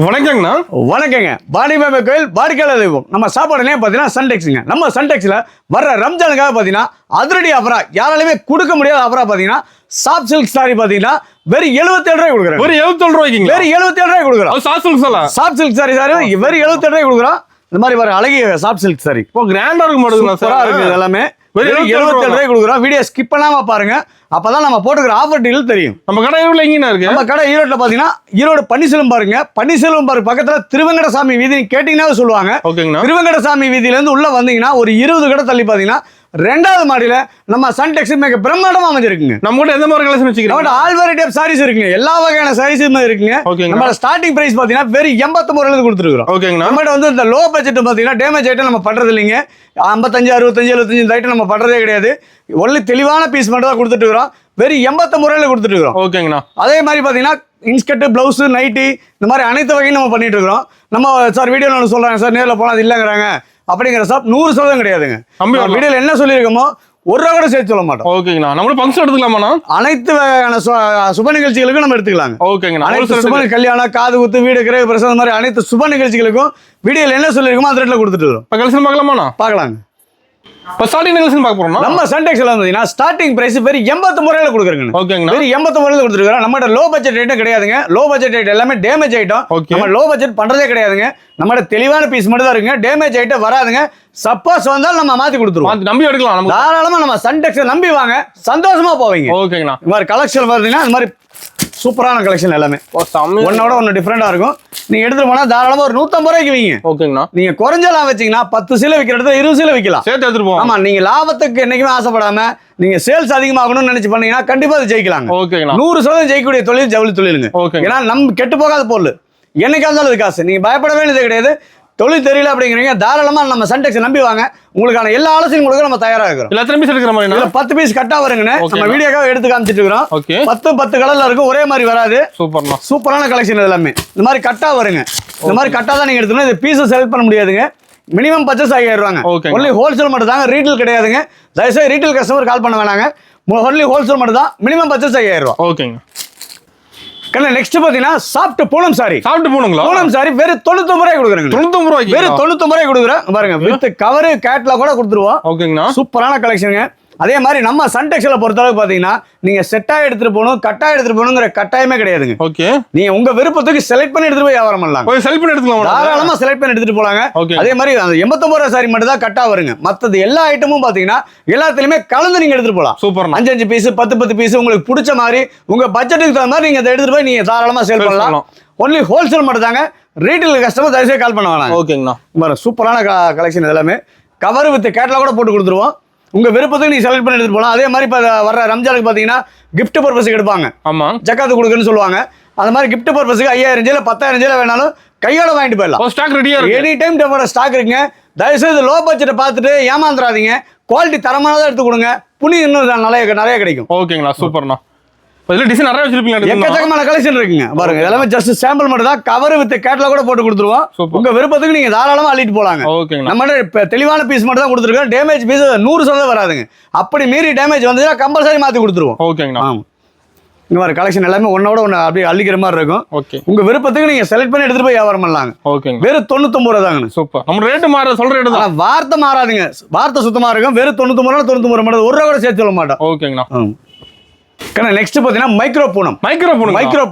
வணக்கங்கண்ணா. வணக்கங்க. பாடிபாபா கோயில் வாடிக்கையாளர் தெய்வம். நம்ம சாப்பாடுனே பார்த்தீங்கன்னா சன்டெக்ஸுங்க. நம்ம சன்டெக்ஸில் வர்ற ரம்ஜானுக்காக பார்த்தீங்கன்னா அதிரடி ஆஃபரா யாராலுமே கொடுக்க முடியாத ஆஃபரா பார்த்தீங்கன்னா சாஃப்ட் சில்க் சாரி பார்த்தீங்கன்னா வெறும் 77 ரூபாய் கொடுக்குறோம். வெறும் 77 ரூபாய்க்கு வெறும் 77 ரூபாய் கொடுக்குறோம். Soft silk sorry soft silk sorry வெறும் 77 ரூபாய் கொடுக்குறோம். இந்த மாதிரி வர அழகிய சாஃப்ட் சில்க் சாரி இப்போ கிராண்டா இருக்க மாட்டேங்குது சார். இருக்கு எல்லாமே வெறும் 77 ரூபாய் கொடுக்குறோம். வீடியோ ஸ்கிப் பண்ணாம பாருங்க, அப்பதான் நம்ம போட்டுக்கிற ஆஃபர் டீல் தெரியும். நம்ம கடை ஈரோட்ல எங்கேண்ணா இருக்கு? நம்ம கடை ஈரோட்ல பாத்தீங்கன்னா ஈரோடு பன்னீர்செல்வம் பாருங்க. பன்னீர்செல்வம் பாரு பக்கத்துல திருவெங்கடசாமி வீதி கேட்டீங்கன்னா சொல்லுவாங்க. திருவெங்கடசாமி வீதியில இருந்து உள்ள வந்தீங்கன்னா ஒரு 20 கடை தள்ளி பாத்தீங்கன்னா 2வது மாடியில நம்ம சன்டெக்ஸ் மிக பிரம்மாண்டமா அமைஞ்சிருக்குங்க. நம்ம கிட்ட எந்த மாதிரி கலெக்ஷன் வச்சிருக்கோம்? ஆல் வெரைட்டி ஆஃப் சாரீஸ் இருக்குங்க. எல்லா வகையான சாரீஸுமே இருக்குங்க. நம்ம ஸ்டார்டிங் பிரைஸ் பாத்தீங்கன்னா வெறும் 89 ரூபாயில இருந்து கொடுத்துருக்கோம். ஓகேங்கண்ணா. நம்ம வந்து இந்த லோ பட்ஜெட் பாத்தீங்கன்னா டேமேஜ் ஐட்டம் நம்ம பண்றது இல்லைங்க. 55 65 75 இந்த ஐட்டம் நம்ம பண்றதே கிடையாது. ஒன்லி தெளிவான பீஸ் மட்டும் தான் கொடுத்துட்டு இருக்கிறோம். வெறும் 89 ரூபாயில கொடுத்துட்டு இருக்கிறோம். ஓகேங்கண்ணா. அதே மாதிரி பாத்தீங்கன்னா இன்ஸ்கர்ட், பிளவுஸ், நைட்டி இந்த மாதிரி அனைத்து வகையும் நம்ம பண்ணிட்டு இருக்கிறோம். நம்ம சார் வீடியோல ஒன்று சொல்றாங்க சார், நேரில் போனா அது இல்லைங்கிறாங்க அப்படிங்கிற சார் 100% கிடையாதுங்க. வீடியோல என்ன சொல்லியிருக்கோமோ ஒரு ரூபா கூட சேர்த்து சொல்ல மாட்டோம். ஓகேங்கண்ணா. நம்மளும் ஃபங்க்ஷன் எடுத்துக்கலாமா? அனைத்து வகையான சுப நிகழ்ச்சிகளுக்கும் நம்ம எடுத்துக்கலாங்க. ஓகேங்கண்ணா. அனைத்து சுப கல்யாணம், காது குத்து, வீடு கிரக பிரசவம் மாதிரி அனைத்து சுப நிகழ்ச்சிகளுக்கும் வீடியோல என்ன சொல்லியிருக்கோமோ அந்த ரேட்ல கொடுத்துட்டு இருக்கோம். கலெக்ஷன் பார்க்கலாமாண்ணா? பார்க்கலாங்க. இப்போ ஸ்டார்டிங் கலெக்ஷன் பார்க்க போறோம். நம்ம சன்டெக்ஸ்ல வந்தீங்கன்னா ஸ்டார்டிங் பிரைஸ் வெறும் 89 ரூபாயில கொடுக்குறோங்க. ஓகேங்கண்ணா. வெறும் 89 ரூபாயில கொடுத்துருக்கோம். நம்மகிட்ட லோ பட்ஜெட் ரேட்டும் கிடையாதுங்க. லோ பட்ஜெட் ரேட் எல்லாமே டேமேஜ் ஐட்டம். நம்ம லோ பட்ஜெட் பண்றதே கிடையாதுங்க. நம்மகிட்ட தெளிவான பீஸ் மட்டும் தான் இருக்குங்க. டேமேஜ் ஐட்டம் வராதுங்க. சப்போஸ் வந்தாலும் நம்ம மாத்தி கொடுத்துருவோம். நம்பி எடுக்கலாம். தாராளமா நம்ம சன்டெக்ஸ் நம்பி வாங்க, சந்தோஷமா போவீங்க. ஓகேங்கண்ணா. இந்த மாதிரி கலெக்ஷன் பார்த்தீங்கன்னா இந்த மாதிரி சூப்பரான கலெக்ஷன் எல்லாமே ஒன்னோட ஒன்று டிஃப்ரெண்டா இருக்கும். நீங்க எடுத்துட்டு போனா தாராளமா ஒரு 150 ரூபாய்க்கு வைங்க. ஓகேங்கண்ணா. நீங்க குறைஞ்சலாம் வச்சீங்கன்னா 10 சீலை விற்கிற இடத்துல 20 சீலை விற்கலாம். சேர்த்து எடுத்துட்டு போவோம். ஆமா, நீங்க லாபத்துக்கு என்னைக்குமே ஆசைப்படாம நீங்க சேல்ஸ் அதிகமாகணும்னு நினைச்சு பண்ணீங்கன்னா கண்டிப்பா அது ஜெயிக்கலாங்க. 100% ஜெயிக்கக்கூடிய தொழில் ஜவுளி தொழிலுங்க. ஏன்னா நம்ம கெட்டு போகாத பொருள் என்னைக்கா இருந்தாலும் அது காசு. நீங்க பயப்பட வேண்டியது கிடையாது. தொழில் தெரியல அப்படிங்கிறீங்க, தாராளமா நம்ம சன்டெக்ஸ் நம்பி வாங்க. உங்களுக்கான எல்லா ஆலோசனையும் கொடுக்க நம்ம தயாரா இருக்கிறோம். 10 பீஸ் கட்டா வருங்கன்னு நம்ம வீடியோக்காக எடுத்து காமிச்சிட்டு இருக்கிறோம். 10 கலர்ல இருக்கும், ஒரே மாதிரி வராது. சூப்பரான கலெக்ஷன் எல்லாமே. இந்த மாதிரி கட்டா வருங்க. இந்த மாதிரி கட்டா தான் நீங்க எடுத்துக்கணும். இந்த பீஸை செலக்ட் பண்ண முடியாதுங்க. மினிமம் பர்ச்சேஸ் 5000 ரூபாங்க. ஒன்லி ஹோல்சேல் மட்டும் தாங்க, ரீட்டைல் கிடையாதுங்க. தயவுசெய்து ரீட்டைல் கஸ்டமர் கால் பண்ண வேணாங்க. ஒன்லி ஹோல்சேல் மட்டும் தான். மினிமம் பர்ச்சேஸ் 5000 ரூபாய். ஓகேங்க. நெக்ஸ்ட் பாத்தீங்கன்னா சாஃப்ட் பூனம் சாரி. சாஃப்ட் பூனங்களா? பூனம் சாரி வெறும் 99 ரூபாய் கொடுக்குறேங்க. 99 ரூபாய்க்கு வெறும் 99 ரூபாய் கொடுக்குறேன். பாருங்க, வித் கவர் கேட்லாக் கூட கொடுத்துருவோம். ஓகேங்கண்ணா. சூப்பரான கலெக்ஷனுங்க. அதே மாதிரி நம்ம சன்டெக்ஸ்ல பொறுத்தளவுக்கு பாத்தீங்கன்னா நீங்க செட்டா எடுத்துட்டு போகணும், கட்டா எடுத்துட்டு போகணுங்கிற கட்டாயமே கிடையாதுங்க. ஓகே. நீங்க உங்க விருப்பத்துக்கு செலக்ட் பண்ணி எடுத்துட்டு போய் வியாபாரம் பண்ணலாம். செலக்ட் பண்ணி எடுத்துக்கலாம். தாராளமா செலக்ட் பண்ணி எடுத்துட்டு போலாங்க. அதே மாதிரி அந்த 89 ரூபாய் சாரி மட்டும் தான் கட்டா வருங்க. மத்தது எல்லா ஐட்டமும் பாத்தீங்கன்னா எல்லாத்துலயுமே கலந்து நீங்க எடுத்துட்டு போலாம். சூப்பர். 5 பீஸ் 10 பீஸ் உங்களுக்கு பிடிச்ச மாதிரி உங்க பட்ஜெட்டுக்கு தகுந்த மாதிரி நீங்க அதை எடுத்துட்டு போய் நீங்க தாராளமா சேல் பண்ணலாம். ஒன்லி ஹோல்சேல் மட்டும் தாங்க. ரீட்டைல் கஸ்டமர் தயவுசெய்து கால் பண்ண வேணாம். ஓகேங்கண்ணா. சூப்பரான கலெக்ஷன் எல்லாமே. கவர் வித் கேட்லாக் கூட போட்டு கொடுத்துருவோம். உங்க விருப்பத்துக்கு நீங்க செலக்ட் பண்ணி எடுத்துட்டு போலாம். அதே மாதிரி இப்ப வர்ற ரம்ஜானுக்கு பாத்தீங்கன்னா கிஃப்ட் பர்பஸ்க்கு எடுப்பாங்க. ஆமா, ஜக்காத்து கொடுக்குன்னு சொல்லுவாங்க. அந்த மாதிரி கிஃப்ட் பர்பஸ்க்கு 5000 ஜெயில 10000 ஜெயில வேணாலும் கையோட வாங்கிட்டு போயிடலாம். ஸ்டாக் ரெடியா இருக்கு. எனி டைம் நம்மளோட ஸ்டாக் இருக்குங்க. தயவுசெய்து லோ பட்ஜெட்டை பார்த்துட்டு ஏமாந்துடாதீங்க. குவாலிட்டி தரமானதா எடுத்து கொடுங்க. புனி இன்னும் நிறைய கிடைக்கும். ஓகேங்களா. சூப்பர்ண்ணா. டிசைன் நிறைய வச்சிருப்பீங்க. எக்கச்சக்கமான கலெக்ஷன் இருக்குங்க. பாருங்க, எல்லாமே ஜஸ்ட் சாம்பிள் மட்டும் தான். கவர் வித் கேட்லாக் கூட போட்டு கொடுத்துருவோம். உங்க விருப்பத்துக்கு நீங்க தாராளமா அள்ளிட்டு போலாங்க. நம்ம தெளிவான பீஸ் மட்டும் தான் கொடுத்துருக்கோம். டேமேஜ் பீஸ் 100% வராதுங்க. அப்படி மீறி டேமேஜ் வந்துச்சுன்னா கம்பல்சரி மாத்தி கொடுத்துருவோம். ஓகேங்கண்ணா. இந்த மாதிரி கலெக்ஷன் எல்லாமே ஒன்னோட ஒன்று அப்படியே அள்ளிக்கிற மாதிரி இருக்கும். உங்க விருப்பத்துக்கு நீங்க செலக்ட் பண்ணி எடுத்துட்டு போய் வியாபாரம் பண்ணலாங்க. வெறும் 99 ரூபாய் தாங்க. சூப்பர். நம்ம ரேட் மாற சொல்ற ரேட் தான். வார்த்தை மாறாதுங்க. வார்த்தை சுத்தமா இருக்கும். வெறும் 99 ரூபாய் 99 ரூபாய் மட்டும். 1 ரூபாய் கூட சேர்த்து சொல்ல மாட்டோம். ஓகேங்கண்ணா. நெக்ஸ்ட் பாத்தீங்கன்னா micro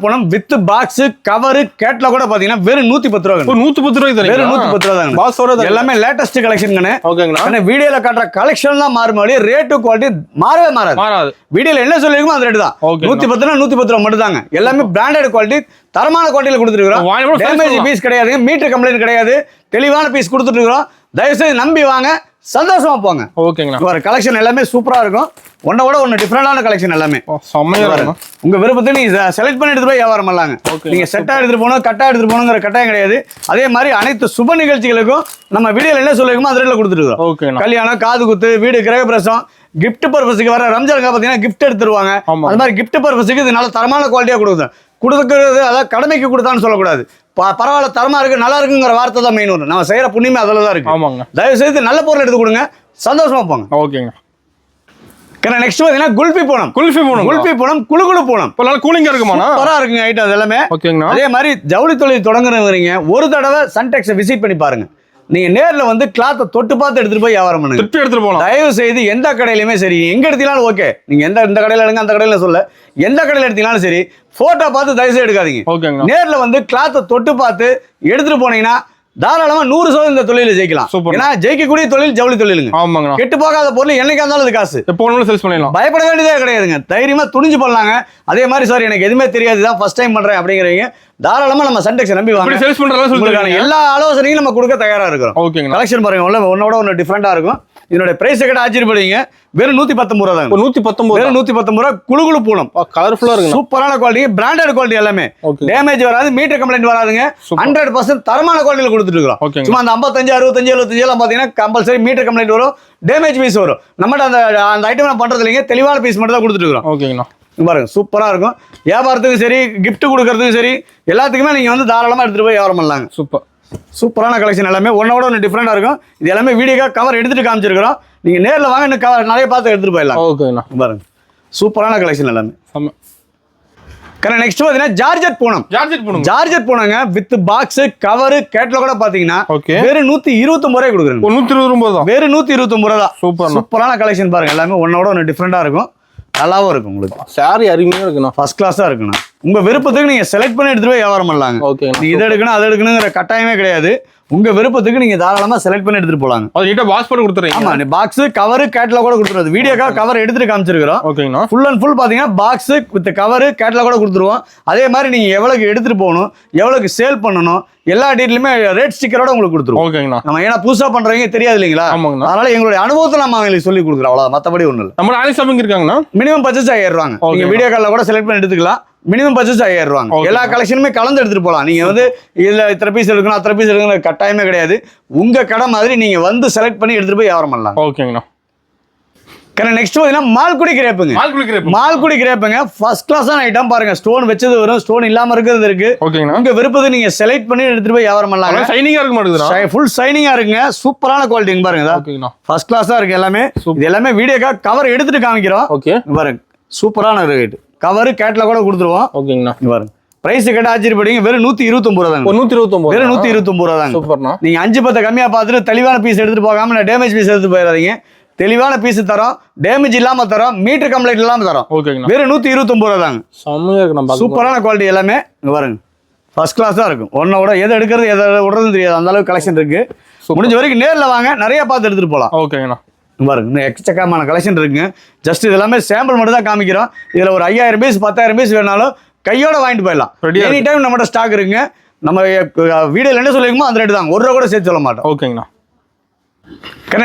Poonam with box cover catalogue கூட பாத்தீங்கன்னா வெறும் 110 ரூபாய். 110 ரூபாய் தான். வெறும் 110 ரூபாய் தான். பாக்ஸோட எல்லாமே லேட்டஸ்ட் கலெக்ஷன். ஓகேங்களா. வீடியோல காட்டுற கலெக்ஷன் தான் மாறுமாடி, ரேட் குவாலிட்டி மாறவே மாறாது. வீடியோல என்ன சொல்லிருக்கோம் அந்த ரேட் தான். 110 ரூபாய் மட்டும் தாங்க. எல்லாமே பிராண்டட் குவாலிட்டி, தரமான குவாலிட்டியில கொடுத்துருக்கோம். டேமேஜ் பீஸ் கிடையாது, மீட்டர் கம்ப்ளைண்ட் கிடையாது. தெளிவான பீஸ் கொடுத்துட்டு இருக்கிறோம். தயவுசெய்து நம்பி வாங்க, சந்தோஷமா போங்க. ஓகேங்களா. ஒரு கலெக்ஷன் எல்லாமே சூப்பரா இருக்கும். ஒன்னோட ஒன்னு டிஃபரெண்டான கலெக்ஷன் எல்லாமே. உங்க விருப்பத்துக்கு நீங்க செலக்ட் பண்ணி எடுத்து போய் வியாபாரம் பண்ணலாங்க. நீங்க செட்டா எடுத்துட்டு போகணும், கட்டா எடுத்துட்டு போகணுங்கிற கட்டாயம் கிடையாது. அதே மாதிரி அனைத்து சுப நிகழ்ச்சிகளுக்கும் நம்ம வீடியோல என்ன சொல்லிருக்கோமோ அந்த ரேட்ல கொடுத்துட்டு இருக்கோம். கல்யாணம், காது குத்து, வீடு கிரக பிரசவம், கிஃப்ட் பர்பஸ்க்கு வர ரம்ஜானுக்கு பாத்தீங்கன்னா கிஃப்ட் எடுத்துருவாங்க. அந்த மாதிரி கிஃப்ட் பர்பஸ்க்கு இது நல்ல தரமான குவாலிட்டியா கொடுக்குறது. அதாவது கடமைக்கு கொடுத்தான்னு சொல்லக்கூடாது. பரவாயில்ல, தரமா இருக்கு, நல்லா இருக்குங்கிற வார்த்தை தான் மெயின். நம்ம செய்யற புண்ணியமே அதில் தான் இருக்கு. தயவு செய்து நல்ல பொருள் எடுத்து கொடுங்க, சந்தோஷமா போங்க. ஓகேங்க. நெக்ஸ்ட் பாத்தீங்கன்னா குல்ஃபி பூனம். குளு குளு பூனம். நல்ல கூலிங்கா இருக்குமாண்ணா? சூப்பரா இருக்குங்க ஐட்டம் அது எல்லாமே. ஓகேங்கண்ணா. அதே மாதிரி ஜவுளி தொழில் தொடங்குறவங்க ஒரு தடவை சன்டெக்ஸை விசிட் பண்ணி பாருங்க. நீங்க நேர்ல வந்து கிளாத்தை தொட்டு பார்த்து எடுத்துட்டு போய் வியாபாரம் பண்ணுங்க. திருப்பி எடுத்துட்டு போகலாம். தயவு செய்து எந்த கடையிலுமே சரி, எங்க எடுத்தீங்களாலும் ஓகே, நீங்க இந்த கடையில எடுங்க அந்த கடையில சொல்ல, எந்த கடையில எடுத்தீங்களாலும் சரி, போட்டோ பார்த்து தயவு செய்து எடுக்காதீங்க. ஓகேங்க. நேர்ல வந்து கிளாத்தை தொட்டு பார்த்து எடுத்துட்டு போனீங்கன்னா தாராளமா 100% இந்த தொழில ஜெயிக்கலாம். ஏன்னா ஜெயிக்கக்கூடிய தொழில் ஜவுளி தொழிலுங்க. ஆமாங்க. கெட்டு போகாத பொருள் என்னைக்கா இருந்தாலும் அது காசு. எப்போ வேணாலும் சேல்ஸ் பண்ணிடலாம். பயப்பட வேண்டியதே கிடையாதுங்க. தைரியமா துணிஞ்சு பண்ணலாங்க. அதே மாதிரி சார் எனக்கு எதுவுமே தெரியாது, தான் ஃபர்ஸ்ட் டைம் பண்றேன் அப்படிங்கிறவங்க தாராளமா நம்ம சன்டெக்ஸ் நம்பி வாங்க. சேல்ஸ் பண்றதா சொல்லுங்க. எல்லா ஆலோசனையும் நம்ம கொடுக்க தயாரா இருக்கிறோம். ஓகேங்க. கலெக்ஷன் பாருங்க, ஒன்னோட ஒன்னு டிஃபரெண்டா இருக்கும். இதோட பிரைஸ் கிட்ட ஆச்சரியப்படுவீங்க. வெறும் 119 ரூபா தான். 119. வெறும் 119 ரூபா. குளு குளு பூனம். கலர்ஃபுல்லா இருக்கு. சூப்பரான குவாலிட்டி, பிராண்டட் குவாலிட்டி எல்லாமே. டேமேஜ் வராது, மீட்டர் கம்ப்ளைண்ட் வராதுங்க. 100% தரமான குவாலிட்டில கொடுத்துட்டு இருக்கோம். சும்மா அந்த 55 65 75 எல்லாம் பாத்தீங்கன்னா கம்பல்சரி மீட்டர் கம்ப்ளைண்ட் வரும், டேமேஜ் பீஸ் வரும். நம்மகிட்ட அந்த ஐட்டம் நான் பண்றது இல்லைங்க, தெளிவான பீஸ் மட்டும் தான் கொடுத்துட்டு இருக்கோம். ஓகேங்கண்ணா. பாருங்க சூப்பரா இருக்கும். வியாபாரத்துக்கும் சரி, கிஃப்ட் கொடுக்கறதுக்கும் சரி, எல்லாத்துக்குமே நீங்க வந்து தாராளமா எடுத்துட்டு போய் வியாபாரம் பண்ணலாங்க. சூப்பரான கலெக்ஷன் எல்லாமே ஒன்னோட ஒன்று டிஃப்ரெண்டா இருக்கும். இது எல்லாமே வீடியோ கவர் எடுத்துட்டு காமிச்சிருக்கிறோம். நீங்க நேர்ல வாங்க, இன்னும் கவர் நிறைய பார்த்து எடுத்துட்டு போயிடலாம். ஓகேண்ணா. பாருங்க சூப்பரான கலெக்ஷன் எல்லாமே. நெக்ஸ்ட் பாத்தீங்கன்னா ஜார்ஜெட் பூனங்க வித் பாக்ஸ் கவர் கேட்டலாக் கூட பாத்தீங்கன்னா வெறும் 129 ரூபாய் கொடுக்குறேன். 120 ரூபாய் தான். வெறும் 129 ரூபாய் தான். சூப்பரான கலெக்ஷன் பாருங்க. எல்லாமே ஒன்னோட ஒன்று டிஃப்ரெண்டா இருக்கும். நல்லாவும் இருக்கும். உங்களுக்கு சாரி அருமையா இருக்குண்ணா. ஃபர்ஸ்ட் கிளாஸா இருக்குண்ணா. உங்க விருப்பத்துக்கு நீங்க செலக்ட் பண்ணி எடுத்துட்டு போய் வியாபாரம் பண்ணலாங்க. ஓகே. நீ இதை எடுக்கணும் அதை எடுக்கணுங்கிற கட்டாயமே கிடையாது. உங்க விருப்பத்துக்கு நீங்க தாராளமா செலக்ட் பண்ணி எடுத்துட்டு போலாங்க. அது நீட்டா பாக்ஸ் போட்டு கொடுத்துறீங்க. ஆமா, நீ பாக்ஸ் கவர் கேட்டலாக் கூட கொடுத்துருவோம். வீடியோக்கா கவர் எடுத்துட்டு காமிச்சிருக்கிறோம். ஓகேங்களா. ஃபுல் அண்ட் ஃபுல் பாத்தீங்கன்னா பாக்ஸ் வித் கவர் கேட்டலாக் கூட கொடுத்துருவோம். அதே மாதிரி நீங்க எவ்வளவுக்கு எடுத்துட்டு போகணும், எவ்வளவுக்கு சேல் பண்ணணும், எல்லா டீட்டெயிலுமே ரேட் ஸ்டிக்கரோட உங்களுக்கு கொடுத்துருவோம். ஓகேங்களா. நம்ம ஏன்னா புதுசா பண்றவங்க தெரியாது இல்லைங்களா, அதனால எங்களுடைய அனுபவத்தை நம்ம அவங்களுக்கு சொல்லி கொடுக்குறோம். அவ்வளவு, மத்தபடி ஒண்ணு இல்லை. நம்ம ஆன்லைன் ஷாப்பிங் இருக்காங்கன்னா மினிமம் பர்ச்சேஸ் 1000 ரூபாங்க. நீங்க வீடியோ கால்ல கூட செலக்ட் பண்ணி எடுத்துக்கலாம். மினிமம் பர்ச்சேஸ் 1000 ரூபாங்க. எல்லா கலெக்ஷனுமே கலந்து எடுத்துட்டு போகலாம். நீங்க வந்து இதுல இத்தனை பீஸ் எடுக்கணும் அத்தனை பீஸ் எடுக்கணும் கட்டாயமே கிடையாது. உங்க கடை மாதிரி நீங்க வந்து செலக்ட் பண்ணி எடுத்துட்டு போய் வியாபாரம் பண்ணலாம். ஓகேங்கண்ணா. நெக்ஸ்ட் பாத்தீங்கன்னா மால்குடி கிரேப்புங்க. ஃபர்ஸ்ட் கிளாஸான ஐட்டம் பாருங்க. ஸ்டோன் வச்சது வரும், ஸ்டோன் இல்லாம இருக்கிறது இருக்கு. உங்க விருப்பத்தை நீங்க செலக்ட் பண்ணி எடுத்துட்டு போய் வியாபாரம் பண்ணலாம். ஷைனிங்கா இருக்க மாட்டேங்குது. ஃபுல் ஷைனிங்கா இருக்குங்க. சூப்பரான குவாலிட்டி பாருங்க. ஃபர்ஸ்ட் கிளாஸா இருக்கு எல்லாமே. இது எல்லாமே வீடியோக்கா கவர் எடுத்துட்டு காமிக்கிறோம். பாருங்க சூப்பரான ரேட். கவர் கேட்டலாக் கூட கொடுத்துருவோம். ஓகேங்கண்ணா. பாருங்க பிரைஸ் கேட்ட ஆச்சரியப்படுங்க. வெறும் 129 ரூபா தாங்க. 129. வெறும் 129 ரூபா தாங்க. சூப்பர்ண்ணா. நீங்க 5-10 கம்மியா பார்த்துட்டு தெளிவான பீஸ் எடுத்துட்டு போகாம டேமேஜ் பீஸ் எடுத்து போயிடாதீங்க. தெளிவான பீஸ் தரோம், டேமேஜ் இல்லாம தரோம், மீட்டர் கம்ப்ளைண்ட் இல்லாம தரோம். ஓகேங்க. வெறும் 129 ரூபா தாங்க. செம்மையா இருக்கு. சூப்பரான குவாலிட்டி எல்லாமே. இங்க பாருங்க ஃபர்ஸ்ட் கிளாஸா இருக்கும். ஒன்னோட எதை எடுக்கிறது எதை விடுறதுன்னு தெரியாது, அந்த அளவுக்கு கலெக்ஷன் இருக்கு. முடிஞ்ச வரைக்கும் நேர்ல வாங்க, நிறைய பார்த்து எடுத்துட்டு போகலாம். ஓகேங்கண்ணா. பாருங்க இன்னும் எக்கச்சக்கமான கலெக்ஷன் இருக்குங்க. ஜஸ்ட் இது எல்லாமே சாம்பிள் மட்டும் தான் காமிக்கிறோம். இதுல ஒரு 5000 பீஸ் 10000 பீஸ் வேணாலும் கையோட வாங்கிட்டு போயிடலாம். எனி டைம் நம்மகிட்ட ஸ்டாக் இருக்குங்க. நம்ம வீடியோல என்ன சொல்லிருக்கோமோ அந்த ரேட் தான். 1 ரூபா கூட சேர்த்து சொல்ல மாட்டோம். ஓகேங்கண்ணா.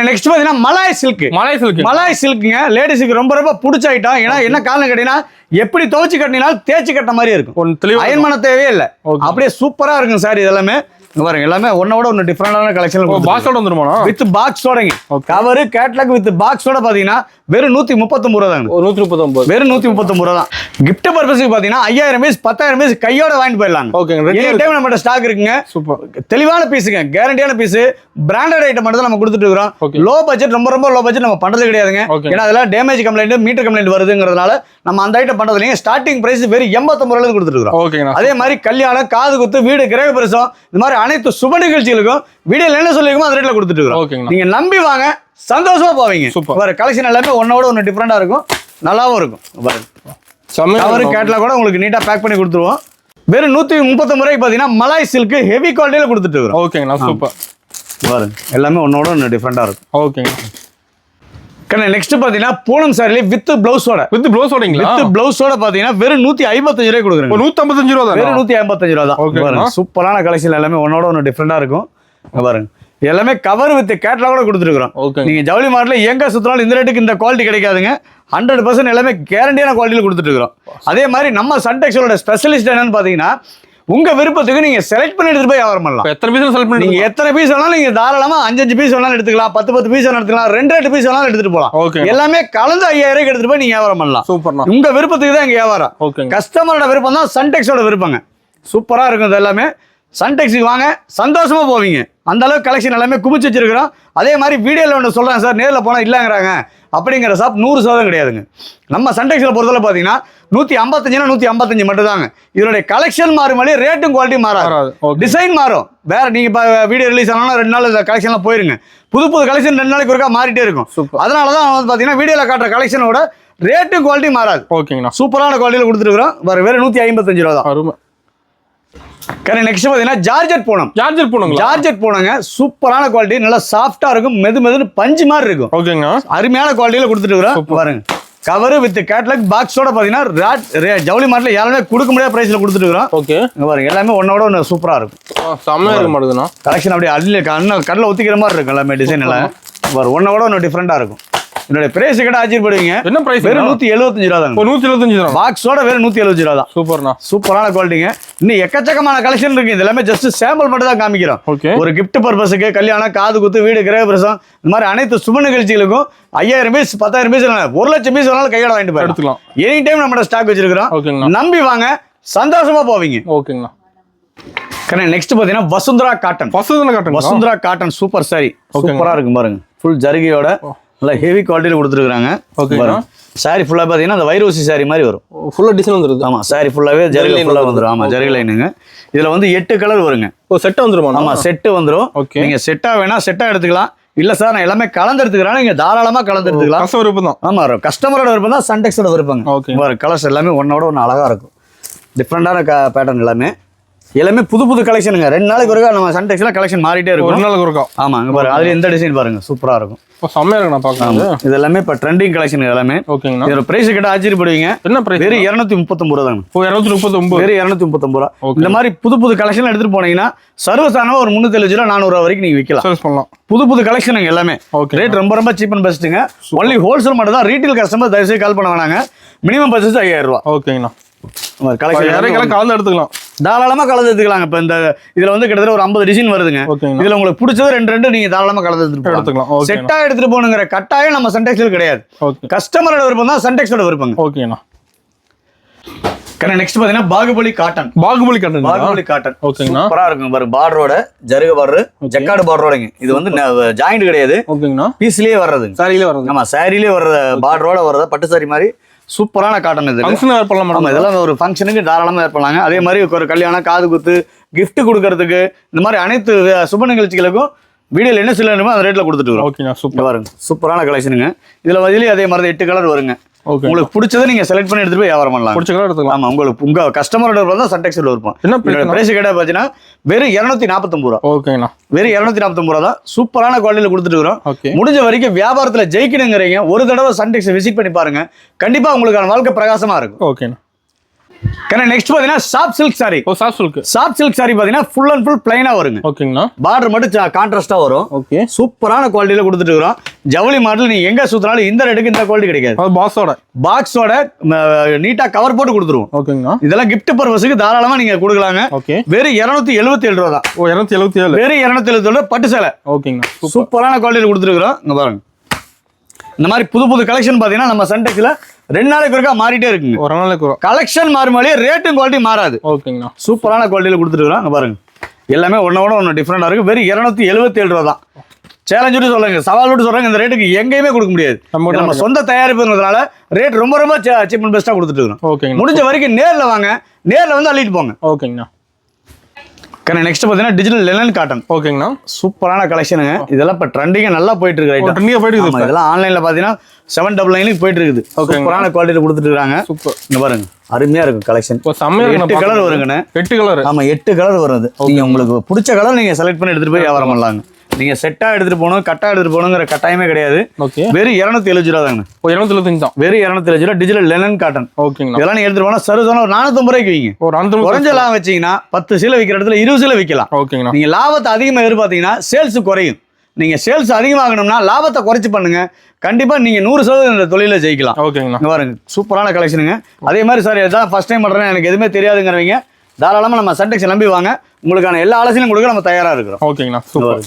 நெக்ஸ்ட் பாத்தீங்கன்னா மலாய் சில்க்குங்க. லேடிஸுக்கு ரொம்ப ரொம்ப பிடிச்ச ஐட்டம். ஏன்னா என்ன காரணம் கேட்டீங்கன்னா, எப்படி துவைச்சு கட்டினாலும் தேய்ச்சி கட்ட மாதிரி இருக்கும். அயன் பண்ண தேவையே இல்லை. அப்படியே சூப்பரா இருக்கும் சார். இதெல்லாமே பாருங்க எல்லாமே ஒன்னோட ஒன்னு டிஃபரெண்டான கலெக்ஷன். பாக்ஸோட வந்துருமா? வித் பாக்ஸோடங்க. கவர் கேட்டலாக் வித் பாக்ஸோட பாத்தீங்கன்னா வெறும் 139 ரூபா தாங்க. 139. வெறும் 139 ரூபா தான். கிஃப்ட் பர்பஸ்க்கு பாத்தீங்கன்னா 5000 பீஸ் 10000 பீஸ் கையோட வாங்கிட்டு போயிடலாம். ஓகேங்க. எனி டைம் நம்மட்ட ஸ்டாக் இருக்குங்க. சூப்பர். தெளிவான பீஸுங்க, கேரண்டியான பீஸ், பிராண்டட் ஐட்டம் மட்டும் நம்ம கொடுத்துட்டு இருக்கோம். லோ பட்ஜெட், ரொம்ப ரொம்ப லோ பட்ஜெட் நம்ம பண்றது கிடையாதுங்க. ஏன்னா அதெல்லாம் டேமேஜ் கம்ப்ளைண்ட், மீட்டர் கம்ப்ளைண்ட் வருதுங்கிறதுனால நம்ம அந்த ஐட்டம் பண்றது இல்லைங்க. ஸ்டார்டிங் பிரைஸ் வெறும் 89 ரூபாய் கொடுத்துட்டு இருக்கோம். ஓகேங்க. அதே மாதிரி கல்யாணம், காது குத்து, வீடு கிரக பிரசவம், இந்த மாதிரி அனைத்து சுப நிகழ்ச்சிகளுக்கும் வீடியோல என்ன சொல்லிருக்கோம் அந்த ரேட்ல கொடுத்துட்டு இருக்கோம். நீங்க நம்பி வாங்க, சந்தோஷமா போவீங்க. சூப்பர். கலெக்ஷன் எல்லாமே ஒன்னோட ஒன்னு டிஃபரெண்டா இருக்கும், நல்லாவும் இருக்கும். கவர் கேட்டலாக் கூட உங்களுக்கு நீட்டா பேக் பண்ணி கொடுத்துருவோம். வெறும் 139 ரூபாய்க்கு பாத்தீங்கன்னா மலாய் சில்க் ஹெவி குவாலிட்டியில கொடுத்துட்டு இருக்கோம். ஓகேங்களா. சூப்பர். பாருங்க எல்லாமே ஒன்னோட ஒன்னு டிஃபரெண்டா இருக்கும். ஓகேங்க. நெக்ஸ்ட் பாத்தீங்கன்னா பூனம் சாரில வித் பிளவுஸோட பாத்தீங்கன்னா வெறும் 155 ரூபாய் கொடுக்குறேன். 155 ரூபா தான். வெறும் 155 ரூபா தான். பாருங்க சூப்பரான கலெக்ஷன் எல்லாமே ஒன்னோட ஒன்னு டிஃபரெண்டா இருக்கும். பாருங்க எல்லாமே கவர் வித் கேட்டலாக் கூட கொடுத்துருக்கோம். நீங்க ஜவுளி மார்ட்ல எங்க சுத்தினாலும் இந்த ரேட்டுக்கு இந்த குவாலிட்டி கிடைக்காதுங்க. 100% எல்லாமே கேரண்டியான குவாலிட்டியில கொடுத்துட்டு இருக்கோம். அதே மாதிரி நம்ம சன்டெக்ஸோட ஸ்பெஷலிஸ்ட் என்னன்னு பாத்தீங்கன்னா, உங்க விருப்பத்துக்கு நீங்க செலக்ட் பண்ணி எடுத்துட்டு போய் வியாபாரம் பண்ணலாம். எத்தனை பீஸ் செலக்ட் பண்ணி, நீங்க எத்தனை பீஸ் வேணாலும் நீங்க தாராளமா 5 பீஸ் வேணாலும் எடுத்துக்கலாம், 10 பீஸ் வேணாலும் எடுத்துக்கலாம், 2 பீஸ் வேணாலும் எடுத்துட்டு போகலாம். எல்லாமே கலந்து 5000 ரூபாய்க்கு எடுத்துட்டு போய் நீங்க வியாபாரம் பண்ணலாம். சூப்பர். உங்க விருப்பத்துக்கு தான் இங்க வியாபாரம். கஸ்டமரோட விருப்பம் தான் சன்டெக்ஸோட விருப்பங்க. சூப்பரா இருக்கும். இது எல்லாமே சன்டெக்ஸுக்கு வாங்க, சந்தோஷமா போவீங்க. அந்த அளவுக்கு கலெக்ஷன் எல்லாமே குமிச்சு வச்சிருக்கிறோம். அதே மாதிரி வீடியோல ஒன்று சொல்றேன் சார், நேரில் போனா இல்லங்கிறாங்க அப்படிங்கிற ஷாப் 100% கிடையாதுங்க. நம்ம சன்டெக்ஸில் பொறுத்தவரை பார்த்தீங்கன்னா 155னா 155 மட்டும் தாங்க. இதனுடைய கலெக்ஷன் மாறும் வழி ரேட்டும் குவாலிட்டி மாறாது, டிசைன் மாறும். வேற நீங்க இப்போ வீடியோ ரிலீஸ் ஆனாலும் 2 நாள் இந்த கலெக்ஷன்லாம் போயிருங்க. புது கலெக்ஷன் 2 நாளைக்கு ஒருக்கா மாறிட்டே இருக்கும். அதனால தான் வந்து பார்த்தீங்கன்னா வீடியோவில் காட்டுற கலெக்ஷனோட ரேட்டும் குவாலிட்டி மாறாது. ஓகேங்கண்ணா, சூப்பரான குவாலிட்டியில் கொடுத்துருக்குறோம். வெறும் 155 ரூபா தான். அருமை. நெக்ஸ்ட் பார்த்தீங்கன்னா ஜார்ஜெட் போனோங்க. சூப்பரான குவாலிட்டி, நல்லா சாஃப்டா இருக்கும், மெதுன்னு பஞ்சு மாதிரி இருக்கும். ஓகேங்க, அருமையான குவாலிட்டியில கொடுத்துட்டு இருக்கிறோம். பாருங்க, கவர் வித் கேட்லாக் பாக்ஸோட பாத்தீங்கன்னா ஜவுளி மார்ட்ல யாருமே கொடுக்க முடியாத பிரைஸ்ல கொடுத்துட்டு இருக்கிறோம். ஓகே, பாருங்க எல்லாமே ஒன்னோட ஒன்று சூப்பரா இருக்கும். செம்மையா இருக்க மாட்டேங்குதுண்ணா. கலெக்ஷன் அப்படியே அள்ளி கடல ஒத்திக்கிற மாதிரி இருக்கும். எல்லாமே டிசைன் எல்லாம் பாரு ஒன்னோட ஒன்று டிஃப்ரெண்டா இருக்கும். என்னோட பிரைஸ் கிட்ட ஆச்சரியப்படுவீங்க. என்ன பிரைஸ்? வெறும் 175 ரூபா தான். 175 ரூபா பாக்ஸோட வெறும் 175 ரூபா தான். சூப்பர்ண்ணா, சூப்பரான குவாலிட்டிங்க. இன்னும் எக்கச்சக்கமான கலெக்ஷன் இருக்கு. இது எல்லாமே ஜஸ்ட் சாம்பிள் மட்டும் தான் காமிக்கிறோம். ஒரு கிஃப்ட் பர்பஸுக்கு, கல்யாணம், காது குத்து, வீடு, கிரகப்பிரசம், இந்த மாதிரி அனைத்து சுப நிகழ்ச்சிகளுக்கும் 5000 பீஸ் 10000 பீஸ் 1,00,000 பீஸ் வேணாலும் கையோட வாங்கிட்டு போயிடலாம். எனி டைம் நம்ம ஸ்டாக் வச்சிருக்கிறோம். நம்பி வாங்க, சந்தோஷமா போவீங்க. ஓகேங்களா. நெக்ஸ்ட் பாத்தீங்கன்னா வசுந்தரா காட்டன் சூப்பர் சாரி. சூப்பரா இருக்கும் பாருங்க. ஃபுல் ஜரிகையோட நல்லா ஹெவி குவாலிட்டியில் கொடுத்துருக்காங்க. ஓகே, சாரி ஃபுல்லாக பார்த்தீங்கன்னா அந்த வைரோசி சாரி மாதிரி வரும். ஃபுல்லாக டிசைன் வந்துருது. ஆமாம், சாரி ஃபுல்லாகவே ஜரிகை ஃபுல்லாக வந்துடும். ஆமாம், ஜரிகை லைனுங்க. இதில் வந்து 8 கலர் வருங்க. செட்டு வந்துடும். ஆமாம், செட்டு வந்துடும். ஓகே, நீங்கள் செட்டாக வேணா செட்டாக எடுத்துக்கலாம். இல்லை சார் நான் எல்லாமே கலந்து எடுத்துக்கிறேன், நீங்கள் தாராளமாக கலந்து எடுத்துக்கலாம். கஸ்டமர் விருப்பம் தான். ஆமாம், கஸ்டமரோட விருப்பம் தான், சன்டெக்ஸோட விருப்பங்க. ஓகே, கலர்ஸ் எல்லாமே ஒன்னோட ஒன்று அழகாக இருக்கும். டிஃப்ரெண்டான பேட்டர்ன் எல்லாமே புது கலெக்ஷனுங்க. 2 நாளைக்கு ஒருக்கா நம்ம சன்டெக்ஸ்ல கலெக்ஷன் மாறிட்டே இருக்கும். 1 நாளைக்கு ஒருக்கா. ஆமா, இங்க பாருங்க, அதுல இந்த டிசைன் பாருங்க, சூப்பரா இருக்கும். செம்மையா இருக்கு. நான் பார்க்கலாம். இது எல்லாமே இப்ப ட்ரெண்டிங் கலெக்ஷன் எல்லாமே. ஓகேங்க. இதோட பிரைஸ் கிட்ட ஆச்சரியப்படுவீங்க. என்ன பிரைஸ்? வெறும் 239 ரூபா தாங்க. 239. வெறும் 239 ரூபா. இந்த மாதிரி புது கலெக்ஷன் எடுத்துட்டு போனீங்கன்னா சர்வசாதாரணமா ஒரு 370 ரூபா 400 ரூபா வரைக்கும் நீங்க விற்கலாம். சேல்ஸ் பண்ணலாம். புது கலெக்ஷனுங்க எல்லாமே. ரேட் ரொம்ப சீப் அண்ட் பெஸ்ட்டுங்க. ஒன்லி ஹோல்சேல் மட்டும் தான். ரீட்டைல் கஸ்டமர் தயவு செய்து கால் பண்ண வேணாங்க. மினிமம் பர்ச்சேஸ் 5000 ரூபா. ஓகேங்கண்ணா. கலந்து எடுத்துக்கலாம், தாராளமா கலந்து எடுத்துக்கலாம். இப்ப இந்த இதுல வந்து கிட்டத்தட்ட ஒரு 50 டிசைன் வருதுங்க. இதுல உங்களுக்கு பிடிச்சது 2 நீங்க தாராளமா கலந்து எடுத்துக்கலாம். செட்டா எடுத்துட்டு போகணுங்கிற கட்டாயம் நம்ம சன்டெக்ஸ்ல கிடையாது. கஸ்டமரோட விருப்பம் தான், சன்டெக்ஸோட விருப்பம். ஓகேண்ணா. நெக்ஸ்ட் பாத்தீங்கன்னா பாகுபலி காட்டன். ஓகேங்களா, சூப்பரா இருக்கும். பாரு, பார்டரோட ஜருக பார்டர், ஜக்கார்டு பார்டரோடங்க. இது வந்து ஜாயிண்ட் கிடையாது. ஓகேங்களா, பீஸ்லயே வர்றது, சாரியிலே வர்றது. ஆமா, சாரியிலே வர்ற பார்டரோட வர்றத பட்டு சாரி மாதிரி சூப்பரான காட்டன். இது இதெல்லாம் ஒரு ஃபங்க்ஷனுக்கு தாராளமாக ஏற்படலாங்க. அதே மாதிரி ஒரு கல்யாணம், காது குத்து, கிஃப்ட் கொடுக்கறதுக்கு, இந்த மாதிரி அனைத்து சுப நிகழ்ச்சிகளுக்கும் வீடியோல என்ன சொல்லணுமோ அந்த ரேட்ல கொடுத்துட்டு வரோம். ஓகேண்ணா, சூப்பர் பாருங்க, சூப்பரான கலெக்ஷனுங்க. இதுல வதிலே அதே மாதிரி 8 கலர் வருங்க. உங்களுக்கு பிடிச்சதை நீங்க செலக்ட் பண்ணி எடுத்துட்டு போய் வியாபாரம் பண்ணலாம். பிடிச்ச கலர் எடுத்துக்கலாம். ஆமா, உங்களுக்கு உங்க கஸ்டமரோட தான் சன்டெக்ஸ்ல இருப்போம். என்ன பிரைஸ் கேட்டா பாத்தீங்கன்னா வெறும் 249 ரூபா. ஓகேண்ணா, வெறும் 249 ரூபா தான். சூப்பரான குவாலிட்டியில கொடுத்துட்டு வரோம். முடிஞ்ச வரைக்கும் வியாபாரத்துல ஜெயிக்கணுங்கிறீங்க, ஒரு தடவை சன்டெக்ஸ் விசிட் பண்ணி பாருங்க. கண்டிப்பா உங்களுக்கான வாழ்க்கை பிரகாசமா இருக்கும். ஓகேண்ணா. நெக்ஸ்ட் பாத்தீங்கன்னா soft silk sorry. Soft silk sorry பாத்தீங்கன்னா ஃபுல் அண்ட் ஃபுல் பிளைனா வருங்க. ஓகேங்களா, பார்டர் மட்டும் கான்ட்ராஸ்டா வரும். ஓகே, சூப்பரான குவாலிட்டியில கொடுத்துட்டு இருக்கோம். ஜவுளி மாடல் நீங்க எங்க சுத்தினாலும் இந்த ரேட்டுக்கு இந்த குவாலிட்டி கிடைக்காது. பாக்ஸோட நீட்டா கவர் போட்டு கொடுத்துருவோம். ஓகேங்களா, இதெல்லாம் கிஃப்ட் பர்பஸ்க்கு தாராளமா நீங்க கொடுக்கலாங்க. ஓகே, வெறும் 277 ரூபா தான். 277. வெறும் 277 ரூபா பட்டு சேலை. ஓகேங்களா, சூப்பரான குவாலிட்டியில கொடுத்துருக்கோம். இங்க பாருங்க, இந்த மாதிரி புது கலெக்ஷன் பாத்தீங்கன்னா நம்ம சன்டெக்ஸ்ல 2 நாளைக்கு ஒருக்கா மாறிட்டே இருக்குங்க. ஒரு நாளைக்கு கலெக்ஷன் மாறுமாலே ரேட்டும் குவாலிட்டி மாறாது. ஓகேங்களா, சூப்பரான குவாலிட்டியில கொடுத்துருக்கோம். இங்க பாருங்க, எல்லாமே ஒன்னோட டிஃப்ரெண்டா இருக்கு. வெறும் 277 ரூபா தான். சேலஞ்சு சொல்லுங்க, சவால் விட்டு சொல்றாங்க. இந்த ரேட்டுக்கு எங்கேயுமே கொடுக்க முடியாது. நம்ம சொந்த தயாரிப்புங்கிறதுனால ரேட் ரொம்ப சீப் அண்ட் பெஸ்டா கொடுத்துட்டு இருக்கோம். ஓகே, முடிஞ்ச வரைக்கும் நேர்ல வாங்க, நேர்ல வந்து அள்ளிட்டு போங்க. ஓகேங்கண்ணா. நெக்ஸ்ட் பாத்தீங்கன்னா டிஜிட்டல் லெனன் காட்டன். ஓகேங்கண்ணா, சூப்பரான கலெக்ஷனுங்க. இதெல்லாம் இப்ப ட்ரெண்டிங்கா நல்லா போயிட்டு இருக்கு. இதெல்லாம் ஆன்லைன்ல பாத்தீங்கன்னா 799 போயிட்டு இருக்குது. சூப்பரான குவாலிட்டியில கொடுத்துட்டு இருக்காங்க. சூப்பர். இங்க பாருங்க, அருமையா இருக்கு கலெக்ஷன். 8 கலர் வருங்கண்ணே. 8 கலர். ஆமா, 8 கலர் வருது. நீங்க உங்களுக்கு பிடிச்ச கலர் நீங்க செலக்ட் பண்ணி எடுத்துட்டு போய் வியாபாரம் பண்ணலாங்க. நீங்க செட்டா எடுத்துட்டு போகணும், கட்டா எடுத்துட்டு போகணுங்கிற கட்டாயமே கிடையாது. வெறும் 270 ரூபா தாங்க. 275 தான். வெறும் 275 ரூபா டிஜிட்டல் லெனன் காட்டன். ஓகேங்க, இதெல்லாம் நீங்க எடுத்துட்டு போனா சர்வசாதாரண ஒரு 450 ரூபாய்க்கு வைங்க. குறைஞ்ச லாபம் வச்சீங்கன்னா 10 சீலை விற்கிற இடத்துல 20 சீலை விற்கலாம். ஓகேங்க, நீங்க லாபத்தை அதிகமா எதிர்பார்த்தீங்கன்னா சேல்ஸ் குறையும். நீங்க சேல்ஸ் அதிகமாகணும்னா லாபத்தை குறைச்சு பண்ணுங்க. கண்டிப்பா நீங்க 100% இந்த தொழில ஜெயிக்கலாம். ஓகேங்களா, பாருங்க, சூப்பரான கலெக்ஷனுங்க. அதே மாதிரி சார் இதான் ஃபர்ஸ்ட் டைம் பண்றேன், எனக்கு எதுவுமே தெரியாதுங்கிறவங்க தாராளமா நம்ம சன்டெக்ஸ் நம்பி வாங்க. உங்களுக்கான எல்லா ஆலோசனையும் கொடுக்க நம்ம தயாரா இருக்கிறோம். ஓகேங்களா, சூப்பர்.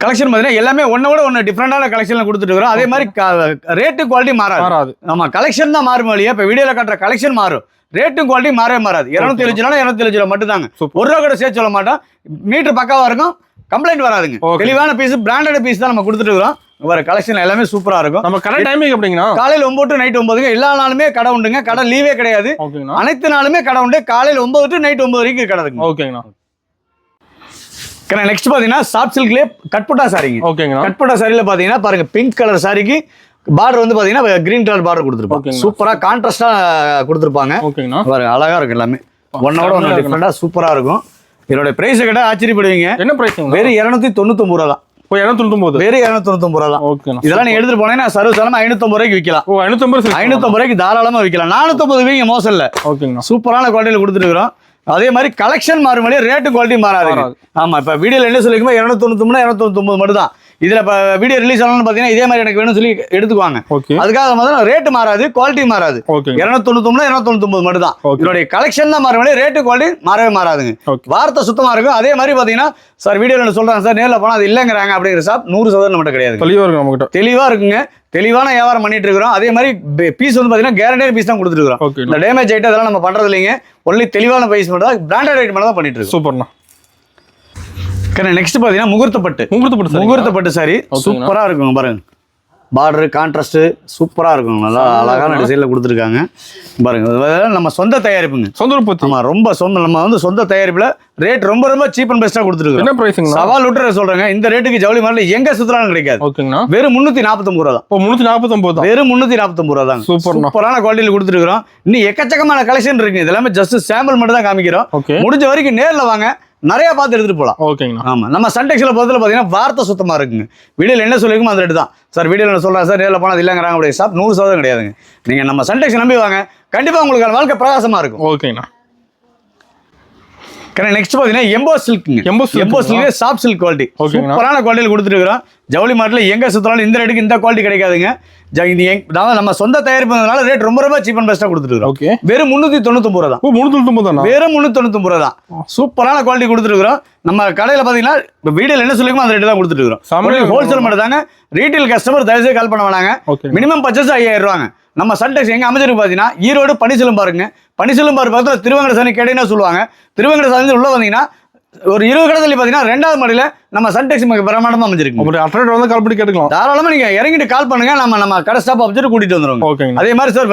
கலெக்ஷன் பார்த்தீங்கன்னா எல்லாமே ஒன்று டிஃப்ரெண்டான கலெக்ஷன்ல கொடுத்துட்டு இருக்கிறோம். அதே மாதிரி ரேட்டு குவாலிட்டி மாறாது. ஆமா, கலெக்ஷன் தான் மாறும் இல்லையா. இப்போ வீடியோல காட்டுற கலெக்ஷன் மாறும், ரேட்டும் குவாலிட்டி மாறவே மாறாது. 275 ரூபா 275 ரூபா மட்டும் தாங்க. 1 ரூபா கூட சேர்த்து சொல்ல மாட்டோம். மீட்டர் பக்காவா இருக்கும், கம்ப்ளைண்ட் வராதுங்க. தெளிவான பீஸ், பிராண்டட் பீஸ் தான் நம்ம கொடுத்துட்டு இருக்கிறோம். வர கலெக்ஷன் எல்லாமே சூப்பரா இருக்கும். நம்ம கடை டைமிங் எப்படிங்கண்ணா? காலையில 9 to நைட் 9ங்க. எல்லா நாளுமே கடை உண்டுங்க. கடை லீவே கிடையாது. ஓகேங்கண்ணா. அனைத்து நாளுமே கடை உண்டு. காலையில 9 to நைட் 9 வரைக்கும் கடை இருக்குங்க. ஓகேங்கண்ணா. நெக்ஸ்ட் பாத்தீங்கன்னா சாஃப்ட் சில்க்லயே கட்பட்டா சாரிங்க. ஓகேங்கண்ணா. கட்பட்டா சாரியில பாத்தீங்கன்னா பாருங்க, பிங்க் கலர் சாரிக்கு பார்டர் வந்து பாத்தீங்கன்னா கிரீன் கலர் பார்டர் கொடுத்துருப்பாங்க. சூப்பரா கான்ட்ராஸ்டா கொடுத்துருப்பாங்க. ஓகேங்கண்ணா. பாருங்க அழகா இருக்கு எல்லாமே. ஒன்னோட ஒன்னு டிஃபரெண்டா சூப்பரா இருக்கும். இதோட பிரைஸ் கேட்டா ஆச்சரியப்படுவீங்க. என்ன பிரைஸ்? வெறும் 299 ரூபா தான். 299. வெறும் 299 ரூபா தான். ஓகேண்ணா. இதெல்லாம் நீங்க எடுத்துட்டு போனீங்கன்னா சர்வசாதாரணமா 550 ரூபாய்க்கு விற்கலாம். 550 ரூபாய்க்கு தாராளமா விற்கலாம். 450 வீங்க மோசம் இல்ல. ஓகேங்கண்ணா. சூப்பரான குவாலிட்டியில கொடுத்துட்டு இருக்கிறோம். அதே மாதிரி கலெக்ஷன் மாறும், ரேட்டு குவாலிட்டி மாறாது. ஆமா, இப்ப வீடியோல என்ன சொல்லிக்குமோ 299 299 மட்டும் தான். இதுல இப்ப வீடியோ ரிலீஸ் ஆனோம்னு பாத்தீங்கன்னா இதே மாதிரி எனக்கு வேணும்னு சொல்லி எடுத்துக்குவாங்க. அதுக்காக முதல்ல ரேட்டு மாறாது, குவாலிட்டி மாறாது. 299 299 மட்டும் தான். இதோட கலெக்ஷன் தான் மாறும், ரேட்டு குவாலிட்டி மாறவே மாறாதுங்க. வார்த்தை சுத்தமா இருக்கும். அதே மாதிரி பாத்தீங்கன்னா சார் வீடியோல சொல்றாங்க சார் நேரில் போனா அது இல்லங்கிறாங்க அப்படிங்கிற ஷாப் 100% நம்மகிட்ட கிடையாது. தெளிவா இருக்குங்க. தெளிவான வியாபாரம் பண்ணிட்டு இருக்கிறோம். அதே மாதிரி பீஸ் வந்து பாத்தீங்கன்னா கேரண்டியான பீஸ் தான் கொடுத்துட்டு இருக்கிறோம். இந்த டேமேஜ் ஐட்டம் அதெல்லாம் நம்ம பண்றது இல்லைங்க. ஒன்லி தெளிவான பீஸ் மட்டும் தான், பிராண்டட் ஐட்டம் மட்டும் தான் பண்ணிட்டு இருக்கோம். சூப்பர்ண்ணா. நெக்ஸ்ட் பாத்தீங்கன்னா முகூர்த்தப்பட்டு சாரி சூப்பரா இருக்கும். பாருங்க பார்டர் கான்ட்ராஸ்ட் சூப்பரா இருக்கும். நல்லா அழகான டிசைன்ல கொடுத்துருக்காங்க. பாருங்க நம்ம சொந்த தயாரிப்புங்க. ஆமா, ரொம்ப நம்ம வந்து சொந்த தயாரிப்புல ரேட் ரொம்ப ரொம்ப சீப் அண்ட் பெஸ்டா கொடுத்துருக்கோம். என்ன பிரைஸ்ங்க? சவால் விட்டுற சொல்றேங்க, இந்த ரேட்டுக்கு ஜவுளி மார்க்கெட்ல எங்க சுத்தறாலும் கிடைக்காது. ஓகேங்களா. வெறும் 349 ரூபா தான். 349 தான். வெறும் 349 ரூபா தான். சூப்பரான குவாலிட்டில கொடுத்துருக்கோம். இன்னும் எக்கச்சக்கமான கலெக்ஷன் இருக்கு. இதெல்லாமே ஜஸ்ட் சாம்பிள் மட்டும் தான் காமிக்கிறோம். முடிஞ்ச வரைக்கும் நேர்ல வாங்க, நிறைய பார்த்து எடுத்துட்டு போலாம். ஓகேங்க. ஆமா, நம்ம சன்டெக்ஸ்ல பொறுத்தல பாத்தீங்கன்னா வார்த்தை சுத்தமா இருக்குங்க. வீடியோல என்ன சொல்லிருக்கோமோ அந்த ரேட் தான். சார் வீடியோல என்ன சொல்றேன் சார் நேர்ல போனா அது இல்லங்கறாங்க அப்படியே ஷாப் 100% கிடையாதுங்க. நீங்க நம்ம சன்டெக்ஸ் நம்பி வாங்க, கண்டிப்பா உங்களுக்கு வாழ்க்கை பிரகாசமா இருக்கும். ஓகேண்ணா. நெக்ஸ்ட் பாத்தீங்கன்னா எம்போ சில்க்ங்க. எம்போ சில்க் சாஃப்ட் சில்க் குவாலிட்டி சூப்பரான குவாலிட்டில கொடுத்துட்டு இருக்கோம். ஜவுளி மார்ட்ல எங்க சுத்தறாலும் இந்த ரேட்டுக்கு இந்த குவாலிட்டி கிடைக்காதுங்க. நம்ம சொந்த தயாரிப்புனால ரேட் ரொம்ப ரொம்ப சீப் அண்ட் பெஸ்டா கொடுத்துட்டு இருக்கோம். வெறும் 399 ரூபா தான். 399 தான். வெறும் 399 ரூபா தான். சூப்பரான குவாலிட்டி கொடுத்துட்டு இருக்கோம். நம்ம கடையில பாத்தீங்கன்னா வீடியோல என்ன சொல்லிருக்கோம் அந்த ரேட் தான் கொடுத்துட்டு இருக்கோம். ஹோல்சேல் மட்டும் தாங்க. ரீட்டைல் கஸ்டமர் தயவுசெய்து கால் பண்ண வேணாங்க. மினிமம் பர்ச்சேஸ் 5000 ரூபாங்க. நம்ம சன்டெக்ஸ் எங்க அமைச்சிருக்கு பாத்தீங்கன்னா ஈரோடு பனிசெல்லம் பாருங்க. பனிசெல்லம் பாரு பக்கத்துல திருவங்கட சாணி கேட்டீங்கன்னா சொல்லுவாங்க. திருவங்கட சாணி உள்ள வந்தீங்கன்னா ஒரு 20 கடை தள்ளி பாத்தீங்கன்னா 2வது மாடியில நம்ம சன்டெக்ஸ் பிரமாண்டமா அமைஞ்சிருக்கு. ஒரு அட்ரேட் வந்து கால் பண்ணி கேட்டுக்கலாம். தாராளமா நீங்க இறங்கிட்டு கால் பண்ணுங்க. நம்ம கடை ஸ்டாப் அமைச்சிட்டு கூட்டிட்டு வந்துருவோம். அதே மாதிரி சார்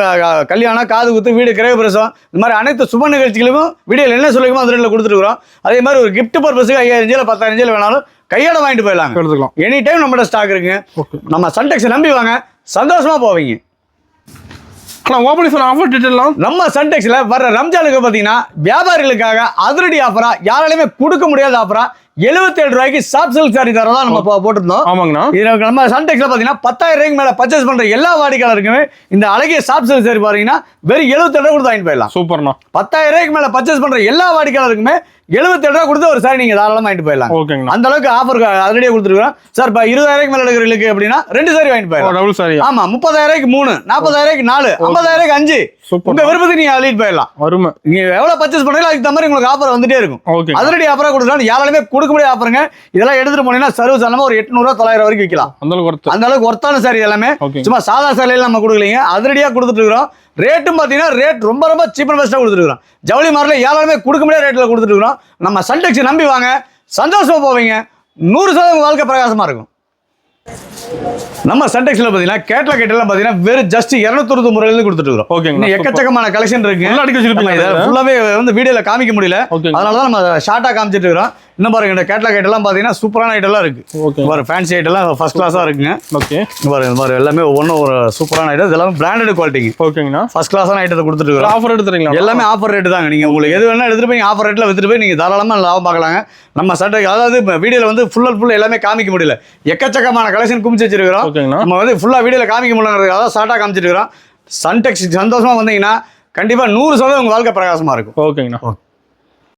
கல்யாணம், காது குத்து, வீடு கிரய பிரசவம், இந்த மாதிரி அனைத்து சுப நிகழ்ச்சிகளும் வீடியோல என்ன சொல்லிக்குமோ அந்த ரேட்ல கொடுத்துருக்கோம். அதே மாதிரி ஒரு கிஃப்ட் பர்பஸுக்கு 5000 10,000 வேணாலும் கையோட வாங்கிட்டு போயிடலாம். எனி டைம் நம்மளோட ஸ்டாக் இருக்குங்க. நம்ம சன்டெக்ஸ் நம்பி வாங்க, சந்தோஷமா போவீங்க. நம்ம சன்டெக்ஸ்ல வர ரம்ஜானுக்கு பாத்தீங்கன்னா வியாபாரிகளுக்காக அதிரடி ஆஃபரா, யாராலையுமே கொடுக்க முடியாத ஆஃபரா 77 ரூபாய்க்கு சாஃப்ட் சில்க் சாரி தரதா நம்ம போட்டிருந்தோம். ஆமாங்கண்ணா. இதுல நம்ம சன்டெக்ஸ்ல பாத்தீங்கன்னா 10,000 ரூபாய்க்கு மேல பர்ச்சேஸ் பண்ற எல்லா வாடிக்கையாளருக்குமே இந்த அழகிய சாஃப்ட் சில்க் சாரி பாத்தீங்கன்னா வெறும் 77 ரூபாய் கொடுத்து வாங்கிட்டு போயிடலாம். சூப்பர்ண்ணா. 10,000 ரூபாய்க்கு மேல பர்ச்சேஸ் பண்ற எல்லா வாடிக்கையாளருக்குமே 77 ரூபாய் கொடுத்து ஒரு சாரி நீங்க தாராளமா வாங்கிட்டு போயிடலாம். அந்த அளவுக்கு ஆஃபர் அதிரடியா கொடுத்துருக்கோம். சார் இப்ப 20,000 ரூபாய்க்கு மேல எடுக்கிறீங்க அப்படின்னா 2 சாரி வாங்கிட்டு போயிடலாம். Double sorry. ஆமா, 30,000 ரூபாய்க்கு 3, 40,000 ரூபாய்க்கு 4, 50,000 ரூபாய்க்கு 5. உங்க விருப்பத்துக்கு நீங்க அள்ளிட்டு போயிடலாம். அருமை. நீங்க எவ்வளவு பர்ச்சேஸ் பண்றீங்களோ அதுக்கு தகுந்த மாதிரி உங்களுக்கு ஆஃபர் வந்துட்டே இருக்கும். அதிரடி ஆஃபரா கொடுக்கலாம். யாராலுமே கொடுக்க முடியாத ஆஃபருங்க. இதெல்லாம் எடுத்துட்டு போனீங்கன்னா சர்வசாதாரணமா ஒரு 800 ரூபாய் 900 வரைக்கும் விற்கலாம். அந்த அளவுக்கு ஒர்த்தான சாரி எல்லாமே. சும்மா சாதா சாரியில நம்ம கொடுக்கலீங்க, அதிரடியா கொடுத்துட்டு இருக்கிறோம். ரேட்டும் பாத்தீங்கன்னா ரேட் ரொம்ப ரொம்ப சீப் அண்ட் பெஸ்டா கொடுத்துட்டு இருக்கோம். ஜவுளி மார்ட்ல யாராலுமே கொடுக்க முடியாத ரேட்ல கொடுத்துட்டு இருக்கோம். நம்ம சன்டெக்ஸ் நம்பி வாங்க, சந்தோஷமா போவீங்க. 100% வாழ்க்கை பிரகாசமா இருக்கும். நம்ம சன்டெக்ஸ்ல பாத்தீங்கன்னா கேட்லாக் ஐட்டம்லாம் பாத்தீங்கன்னா வெறும் ஜஸ்ட் 299 ரூபாயில கொடுத்துட்டு இருக்கோம். ஓகேங்க. எக்கச்சக்கமான கலெக்ஷன் இருக்கு. ஃபுல்லாவே வந்து வீடியோல காமிக்க முடியல, அதனால தான் நம்ம ஷார்ட்டா காமிச்சிட்டு இருக்கோம். இன்னும் பாருங்க இந்த கேட்லாக் ஐட்டம்லாம் பாத்தீங்கன்னா சூப்பரான ஐட்டம்லாம் இருக்கு. பாருங்க ஃபேன்சி ஐட்டம்லாம் ஃபர்ஸ்ட் கிளாஸா இருக்குங்க. ஓகே. பாருங்க பாருங்க எல்லாமே ஒவ்வொன்றும் ஒரு சூப்பரான ஐட்டம். இதெல்லாம் பிராண்டட் குவாலிட்டிங்க. ஓகேங்கண்ணா. ஃபர்ஸ்ட் கிளாஸான ஐட்டத்தை கொடுத்துட்டு இருக்கோம். ஆஃபர் எடுத்துறீங்களா? எல்லாமே ஆஃபர் ரேட் தாங்க. நீங்க உங்களுக்கு எது வேணா எடுத்துட்டு போய் ஆஃபர் ரேட்ல வித்துட்டு போய் நீங்க தாராளமா லாபம் பார்க்கலாங்க. நம்ம சன்டெக்ஸ் அதாவது வீடியோல வந்து ஃபுல் அண்ட் ஃபுல் எல்லாமே காமிக்க முடியல, எக்கச்சக்கமான கலெக்ஷன் குமிச்சு வச்சிருக்கிறோம். நம்ம வந்து ஃபுல்லா வீடியோல காமிக்க முடியலங்கிறதுக்காக தான் ஷார்ட்டா காமிச்சிட்டு இருக்கிறோம். சன்டெக்ஸ் சந்தோஷமா வந்தீங்கன்னா கண்டிப்பா 100% உங்க வாழ்க்கை பிரகாசமா இருக்கும். ஓகேங்கண்ணா.